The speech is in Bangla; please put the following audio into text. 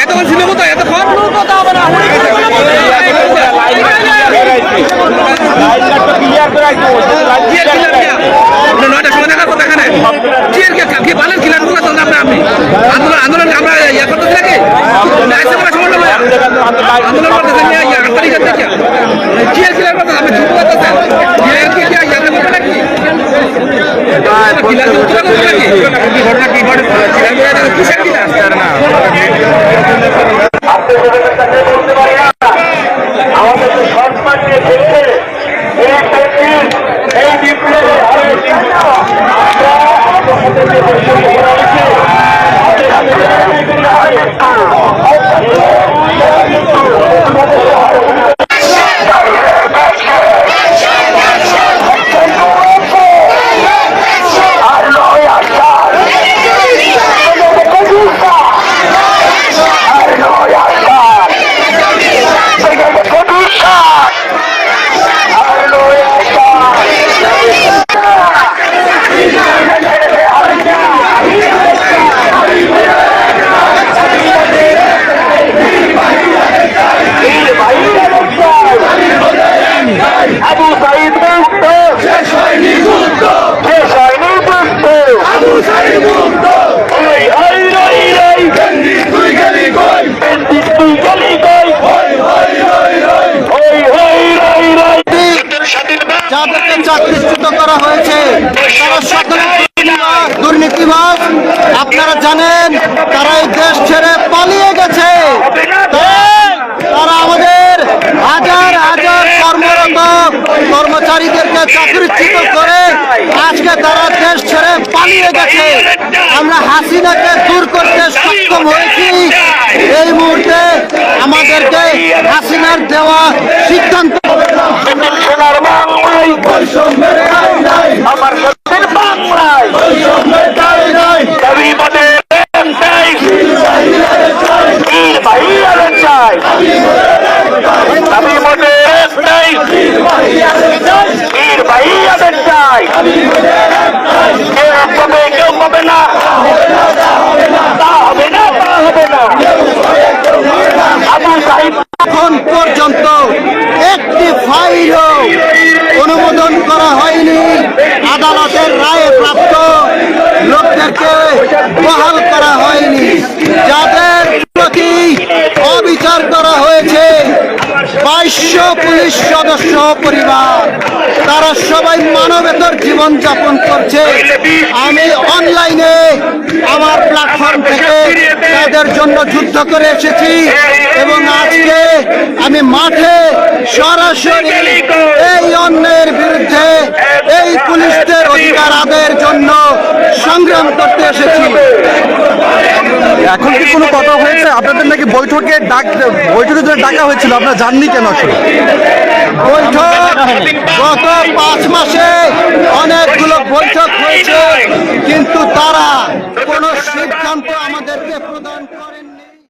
এতক্ষণ ছিল কোথায়? এতক্ষণ কথা হবে না। নয়টার সময় দেখার কথা এখানে কি বলেন ক্লিয়ার করে চলছে আপনার আপনি আন্দোলন আমরা ইয়ে করতেছি নাকি আন্দোলন করতেছেন 8 তারিখের থেকে ক্লিয়ার করতেছেন আপনি ছুটি করতেছেন ইয়াতে করবে নাকি ক্লিয়ার করবে নাকি কি ঘটনা কি ঘটে কিসের কি না আমাদের শর্ট মারিয়ে ফেলছে এই বিপ্লবের যাদেরকে চাকরিচ্যুত করা হয়েছে তারা সকলে দুর্নীতিবাজ। আপনারা জানেন তারা এই দেশ ছেড়ে পালিয়ে গেছে। তারা আমাদের হাজার হাজার কর্মরত কর্মচারীদেরকে চাকরিচ্যুত করে আজকে তারা দেশ ছেড়ে পালিয়ে গেছে। আমরা হাসিনাকে দূর করতে সক্ষম হয়েছি। এই মুহূর্তে আমাদেরকে হাসিনার দেওয়া সিদ্ধান্ত আমার বাংলায় দাবি মনে চাই দাবি মনে চাই কেউ পাবে না তা হবে না তা হবে না। আবু সাহিদ এখন পর্যন্ত একটি ফাইলও অনুমোদন করা হয়নি। আদালতের রায়ে প্রাপ্ত লোকদেরকে বহাল করা হয়নি। যাদের প্রতি অবিচার করা হয়েছে 2200 পুলিশ সদস্য পরিবার, তারা সবাই মানবেতর জীবনযাপন করছে। আমি অনলাইনে আমার প্ল্যাটফর্ম থেকে তাদের জন্য যুদ্ধ করে এসেছি এবং আজকে আমি মাঠে সরাসরি এই অন্যায়ের বিরুদ্ধে এই পুলিশদের অধিকার আদায়ের জন্য সংগ্রাম করতে এসেছি। এখন কি কোনো কথা হয়েছে? আপনাদের নাকি বৈঠকের ডাকা হয়েছিল, আপনারা জাননি কেন? আসলে বৈঠক গত 5 মাসে অনেকগুলো বৈঠক হয়েছে, কিন্তু তারা কোনো সিদ্ধান্ত আমাদেরকে প্রদান করে